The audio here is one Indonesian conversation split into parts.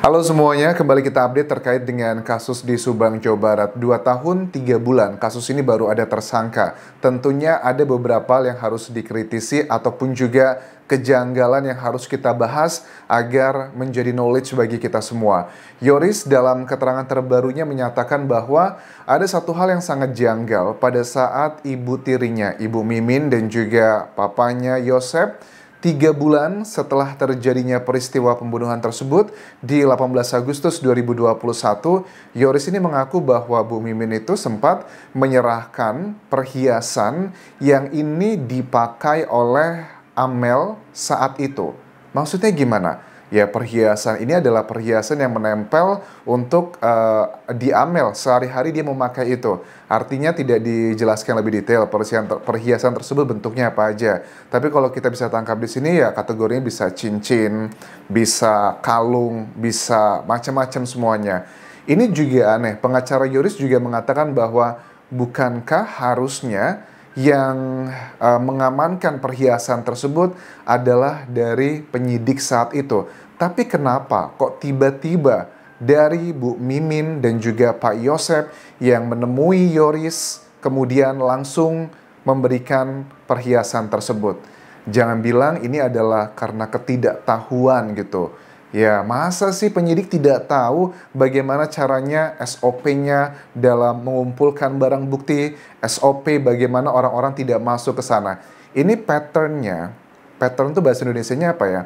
Halo semuanya, kembali kita update terkait dengan kasus di Subang, Jawa Barat. 2 tahun 3 bulan, kasus ini baru ada tersangka. Tentunya ada beberapa hal yang harus dikritisi ataupun juga kejanggalan yang harus kita bahas agar menjadi knowledge bagi kita semua. Yoris dalam keterangan terbarunya menyatakan bahwa ada satu hal yang sangat janggal pada saat ibu tirinya, Ibu Mimin dan juga papanya Yosep, 3 bulan setelah terjadinya peristiwa pembunuhan tersebut di 18 Agustus 2021, Yoris ini mengaku bahwa Bu Mimin itu sempat menyerahkan perhiasan yang ini dipakai oleh Amel saat itu. Maksudnya gimana? Ya, perhiasan ini adalah perhiasan yang menempel untuk di Amel. Sehari-hari dia memakai itu. Artinya tidak dijelaskan lebih detail perhiasan tersebut bentuknya apa aja. Tapi kalau kita bisa tangkap di sini ya kategorinya bisa cincin, bisa kalung, bisa macam-macam semuanya. Ini juga aneh. Pengacara Yoris juga mengatakan bahwa bukankah harusnya yang mengamankan perhiasan tersebut adalah dari penyidik saat itu. Tapi kenapa kok tiba-tiba dari Bu Mimin dan juga Pak Yosep yang menemui Yoris kemudian langsung memberikan perhiasan tersebut? Jangan bilang ini adalah karena ketidaktahuan gitu. Ya, masa sih penyidik tidak tahu bagaimana caranya SOP-nya dalam mengumpulkan barang bukti, SOP bagaimana orang-orang tidak masuk ke sana. Ini pattern-nya, pattern itu bahasa Indonesianya apa ya?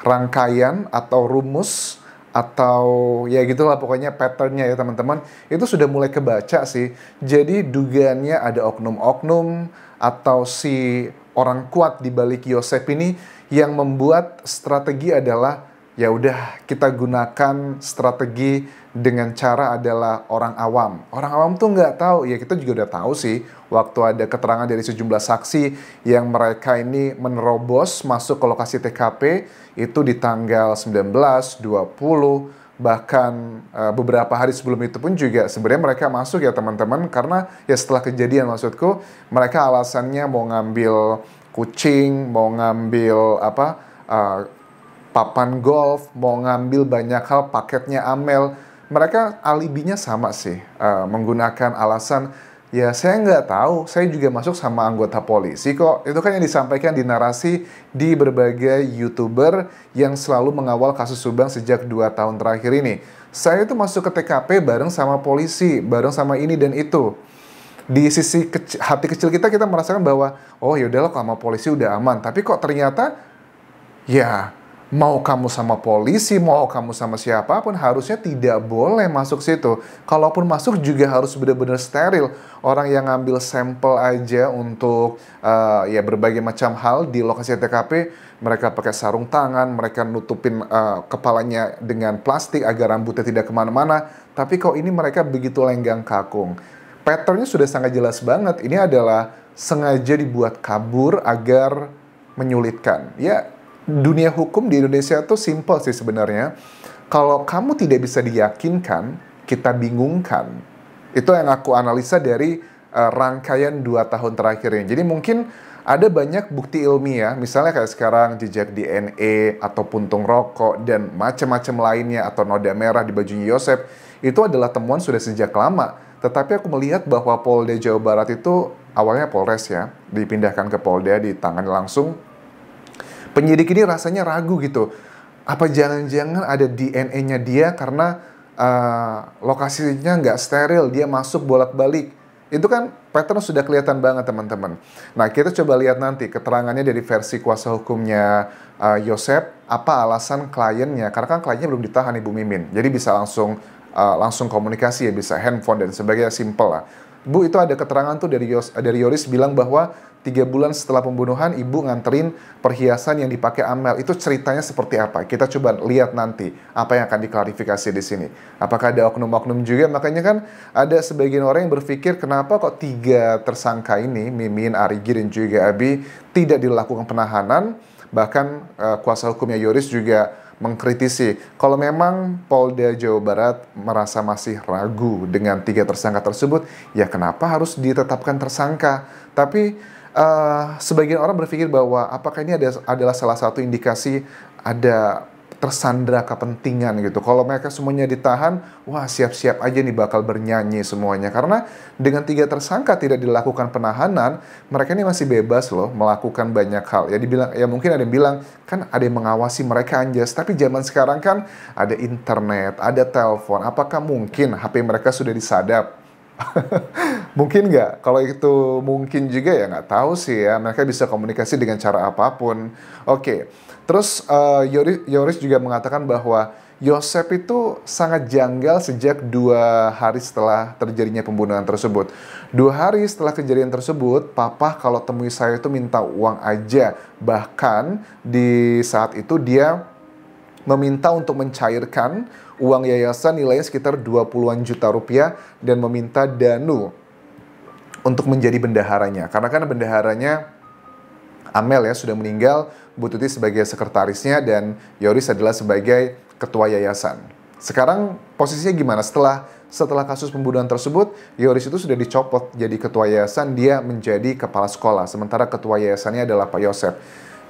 Rangkaian atau rumus atau ya gitulah pokoknya pattern-nya ya teman-teman. Itu sudah mulai kebaca sih. Jadi dugaannya ada oknum-oknum atau si orang kuat di balik Yosep ini yang membuat strategi adalah ya udah kita gunakan strategi dengan cara adalah orang awam. Orang awam tuh nggak tahu, ya kita juga udah tahu sih waktu ada keterangan dari sejumlah saksi yang mereka ini menerobos masuk ke lokasi TKP itu di tanggal 19, 20, bahkan beberapa hari sebelum itu pun juga sebenarnya mereka masuk ya teman-teman karena ya setelah kejadian maksudku mereka alasannya mau ngambil kucing, mau ngambil papan golf, mau ngambil banyak hal paketnya Amel. Mereka alibinya sama sih, menggunakan alasan, ya saya nggak tahu, saya juga masuk sama anggota polisi kok. Itu kan yang disampaikan di narasi di berbagai YouTuber yang selalu mengawal kasus Subang sejak 2 tahun terakhir ini. Saya itu masuk ke TKP bareng sama polisi, bareng sama ini dan itu. Di sisi hati kecil kita merasakan bahwa oh yaudahlah kalau sama polisi udah aman. Tapi kok ternyata ya mau kamu sama polisi, mau kamu sama siapapun harusnya tidak boleh masuk situ. Kalaupun masuk juga harus benar-benar steril. Orang yang ngambil sampel aja untuk ya berbagai macam hal di lokasi TKP, mereka pakai sarung tangan, mereka nutupin kepalanya dengan plastik agar rambutnya tidak kemana-mana. Tapi kok ini mereka begitu lenggang kakung. Patternnya sudah sangat jelas banget. Ini adalah sengaja dibuat kabur agar menyulitkan. Ya, dunia hukum di Indonesia tuh simple sih sebenarnya. Kalau kamu tidak bisa diyakinkan, kita bingungkan. Itu yang aku analisa dari rangkaian 2 tahun terakhir ini. Jadi mungkin ada banyak bukti ilmiah, misalnya kayak sekarang jejak DNA atau puntung rokok dan macam-macam lainnya atau noda merah di bajunya Yosep. Itu adalah temuan sudah sejak lama. Tetapi aku melihat bahwa Polda Jawa Barat itu awalnya Polres ya, dipindahkan ke Polda, ditangani langsung. Penyidik ini rasanya ragu gitu. Apa jangan-jangan ada DNA-nya dia karena lokasinya nggak steril, dia masuk bolak-balik. Itu kan pattern sudah kelihatan banget teman-teman. Nah kita coba lihat nanti keterangannya dari versi kuasa hukumnya Yosep, apa alasan kliennya. Karena kan kliennya belum ditahan Ibu Mimin, jadi bisa langsung komunikasi ya, bisa handphone dan sebagainya, simple lah. Bu, itu ada keterangan tuh dari Yoris bilang bahwa 3 bulan setelah pembunuhan ibu nganterin perhiasan yang dipakai Amel. Itu ceritanya seperti apa? Kita coba lihat nanti apa yang akan diklarifikasi di sini. Apakah ada oknum-oknum juga? Makanya kan ada sebagian orang yang berpikir kenapa kok 3 tersangka ini, Mimin, Arigi dan juga Abi, tidak dilakukan penahanan. Bahkan kuasa hukumnya Yoris juga mengkritisi kalau memang Polda Jawa Barat merasa masih ragu dengan 3 tersangka tersebut, ya kenapa harus ditetapkan tersangka? Tapi sebagian orang berpikir bahwa apakah ini adalah salah satu indikasi ada tersandra kepentingan gitu. Kalau mereka semuanya ditahan, wah siap-siap aja nih bakal bernyanyi semuanya. Karena dengan 3 tersangka tidak dilakukan penahanan, mereka ini masih bebas loh melakukan banyak hal. Ya dibilang, ya mungkin ada yang bilang, kan ada yang mengawasi mereka anjas. Tapi zaman sekarang kan ada internet, ada telepon. Apakah mungkin HP mereka sudah disadap? Mungkin nggak? Kalau itu mungkin juga ya nggak tahu sih ya. Mereka bisa komunikasi dengan cara apapun. Oke, terus Yoris juga mengatakan bahwa Yosef itu sangat janggal sejak 2 hari setelah terjadinya pembunuhan tersebut. 2 hari setelah kejadian tersebut, papa kalau temui saya itu minta uang aja. Bahkan di saat itu dia meminta untuk mencairkan uang yayasan nilainya sekitar 20-an juta rupiah dan meminta Danu untuk menjadi bendaharanya. Karena kan bendaharanya Amel ya sudah meninggal, Bu Tuti sebagai sekretarisnya dan Yoris adalah sebagai ketua yayasan. Sekarang posisinya gimana? Setelah kasus pembunuhan tersebut, Yoris itu sudah dicopot jadi ketua yayasan, dia menjadi kepala sekolah. Sementara ketua yayasannya adalah Pak Yosef.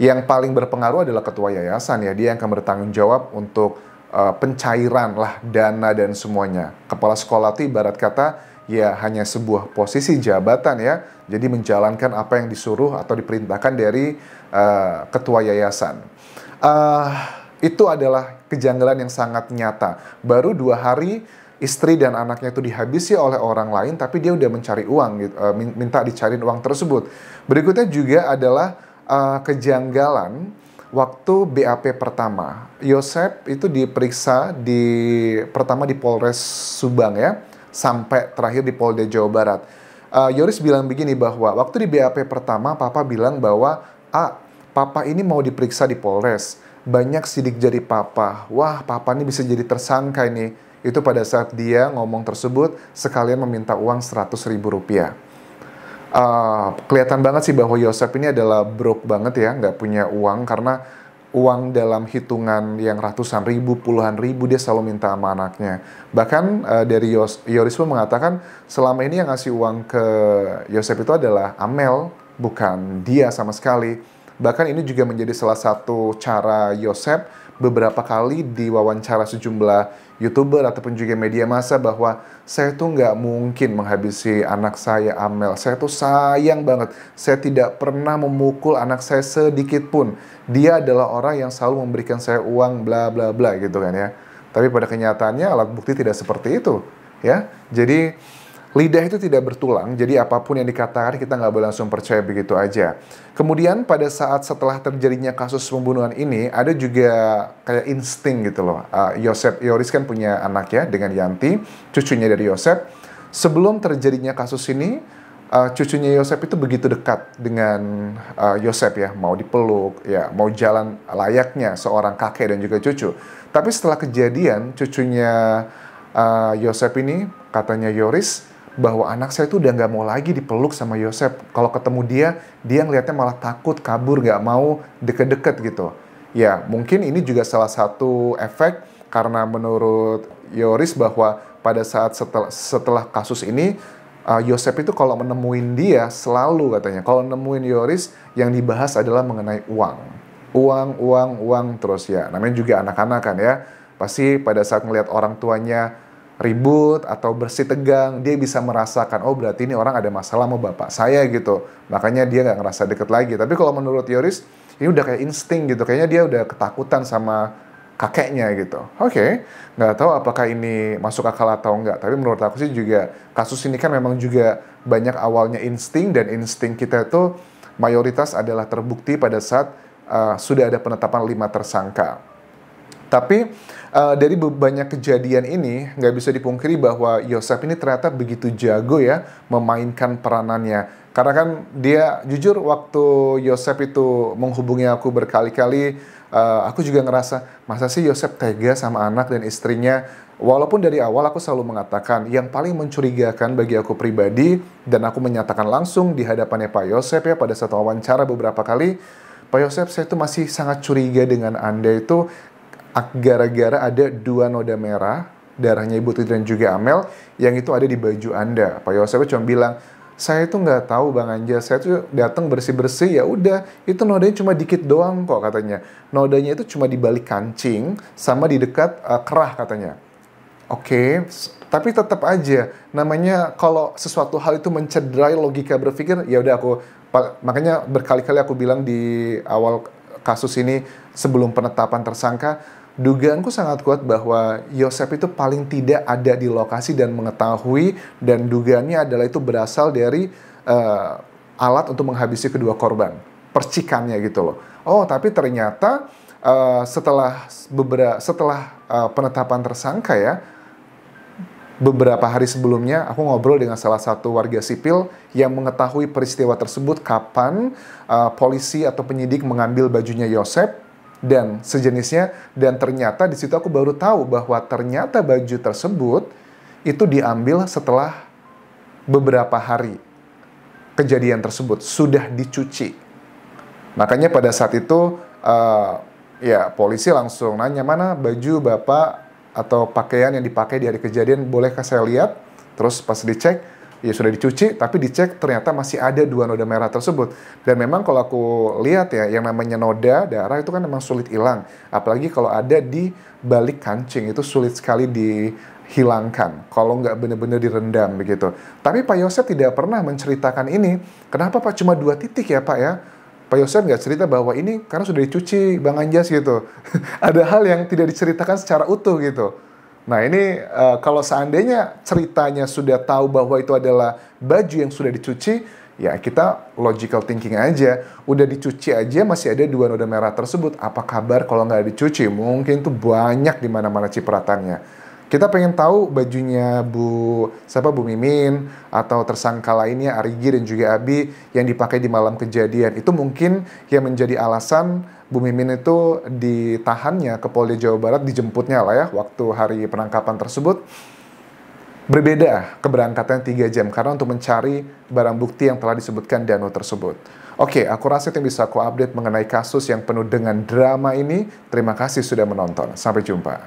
Yang paling berpengaruh adalah ketua yayasan ya, dia yang akan bertanggung jawab untuk pencairan lah dana dan semuanya. Kepala sekolah itu ibarat kata ya hanya sebuah posisi jabatan ya, jadi menjalankan apa yang disuruh atau diperintahkan dari ketua yayasan. Itu adalah kejanggalan yang sangat nyata. Baru 2 hari istri dan anaknya itu dihabisi oleh orang lain, tapi dia udah mencari uang, gitu, minta dicariin uang tersebut. Berikutnya juga adalah kejanggalan waktu BAP pertama. Yosef itu diperiksa pertama di Polres Subang ya, sampai terakhir di Polda Jawa Barat. Yoris bilang begini bahwa waktu di BAP pertama, papa bilang bahwa, papa ini mau diperiksa di Polres. Banyak sidik jari papa. Wah, papa ini bisa jadi tersangka ini. Itu pada saat dia ngomong tersebut, sekalian meminta uang 100.000 rupiah. Kelihatan banget sih bahwa Yosef ini adalah broke banget ya, nggak punya uang, karena uang dalam hitungan yang ratusan ribu, puluhan ribu dia selalu minta sama anaknya. Bahkan dari Yoris pun mengatakan selama ini yang ngasih uang ke Yosef itu adalah Amel, bukan dia sama sekali. Bahkan ini juga menjadi salah satu cara Yosef beberapa kali diwawancara sejumlah YouTuber ataupun juga media massa bahwa saya tuh nggak mungkin menghabisi anak saya Amel. Saya tuh sayang banget. Saya tidak pernah memukul anak saya sedikit pun. Dia adalah orang yang selalu memberikan saya uang bla bla bla gitu kan ya. Tapi pada kenyataannya alat bukti tidak seperti itu ya. Jadi lidah itu tidak bertulang, jadi apapun yang dikatakan kita nggak boleh langsung percaya begitu aja. Kemudian pada saat setelah terjadinya kasus pembunuhan ini, ada juga kayak insting gitu loh. Yoris kan punya anak ya dengan Yanti, cucunya dari Yosef. Sebelum terjadinya kasus ini, cucunya Yosef itu begitu dekat dengan Yosef ya, mau dipeluk, ya mau jalan layaknya seorang kakek dan juga cucu. Tapi setelah kejadian, cucunya Yosef ini, katanya Yoris, bahwa anak saya tuh udah nggak mau lagi dipeluk sama Yosef. Kalau ketemu dia ngelihatnya malah takut, kabur, nggak mau deket-deket gitu. Ya, mungkin ini juga salah satu efek karena menurut Yoris bahwa pada saat setelah kasus ini, Yosef itu kalau menemuin dia selalu katanya, kalau nemuin Yoris yang dibahas adalah mengenai uang. Uang terus ya. Namanya juga anak-anak kan ya. Pasti pada saat ngelihat orang tuanya ribut atau bersih tegang, dia bisa merasakan, oh berarti ini orang ada masalah sama bapak saya gitu. Makanya dia nggak ngerasa deket lagi. Tapi kalau menurut Yoris, ini udah kayak insting gitu. Kayaknya dia udah ketakutan sama kakeknya gitu. Oke, nggak tahu apakah ini masuk akal atau enggak. Tapi menurut aku sih juga, kasus ini kan memang juga banyak awalnya insting, dan insting kita itu mayoritas adalah terbukti pada saat sudah ada penetapan 5 tersangka. Tapi dari banyak kejadian ini nggak bisa dipungkiri bahwa Yosef ini ternyata begitu jago ya memainkan peranannya. Karena kan dia jujur waktu Yosef itu menghubungi aku berkali-kali, aku juga ngerasa masa sih Yosef tega sama anak dan istrinya. Walaupun dari awal aku selalu mengatakan yang paling mencurigakan bagi aku pribadi, dan aku menyatakan langsung di hadapannya Pak Yosef ya pada saat wawancara beberapa kali, Pak Yosef, saya itu masih sangat curiga dengan Anda itu gara-gara ada 2 noda merah, darahnya Ibu Tuti dan juga Amel, yang itu ada di baju Anda. Pak Yosef cuma bilang, Saya itu nggak tahu Bang Anja, saya tuh datang bersih-bersih, ya udah, itu nodanya cuma dikit doang kok katanya. Nodanya itu cuma di balik kancing sama di dekat kerah katanya. Oke, tapi tetap aja namanya kalau sesuatu hal itu mencederai logika berpikir, ya udah makanya berkali-kali aku bilang di awal kasus ini sebelum penetapan tersangka, dugaanku sangat kuat bahwa Yosep itu paling tidak ada di lokasi dan mengetahui, dan dugaannya adalah itu berasal dari alat untuk menghabisi kedua korban, percikannya gitu loh. Oh, tapi ternyata setelah penetapan tersangka ya, beberapa hari sebelumnya aku ngobrol dengan salah satu warga sipil yang mengetahui peristiwa tersebut, kapan polisi atau penyidik mengambil bajunya Yosep dan sejenisnya, dan ternyata di situ aku baru tahu bahwa ternyata baju tersebut itu diambil setelah beberapa hari kejadian tersebut, sudah dicuci. Makanya pada saat itu ya polisi langsung nanya, mana baju bapak atau pakaian yang dipakai di hari kejadian, bolehkah saya lihat? Terus pas dicek, ya sudah dicuci, tapi dicek ternyata masih ada 2 noda merah tersebut. Dan memang kalau aku lihat ya, yang namanya noda darah itu kan memang sulit hilang. Apalagi kalau ada di balik kancing, itu sulit sekali dihilangkan kalau nggak benar-benar direndam begitu. Tapi Pak Yosep tidak pernah menceritakan ini. Kenapa Pak cuma 2 titik ya Pak ya? Pak Yosep nggak cerita bahwa ini karena sudah dicuci Bang Anjas gitu. Ada hal yang tidak diceritakan secara utuh gitu. Nah ini kalau seandainya ceritanya sudah tahu bahwa itu adalah baju yang sudah dicuci, ya kita logical thinking aja. Udah dicuci aja masih ada 2 noda merah tersebut. Apa kabar kalau nggak dicuci? Mungkin tuh banyak di mana-mana cipratannya. Kita pengen tahu bajunya Bu Mimin atau tersangka lainnya Arigi dan juga Abi yang dipakai di malam kejadian. Itu mungkin yang menjadi alasan Bu Mimin itu ditahannya ke Polda Jawa Barat, dijemputnya lah ya waktu hari penangkapan tersebut. Berbeda keberangkatan 3 jam karena untuk mencari barang bukti yang telah disebutkan Danu tersebut. Oke, aku rasa itu yang bisa aku update mengenai kasus yang penuh dengan drama ini. Terima kasih sudah menonton. Sampai jumpa.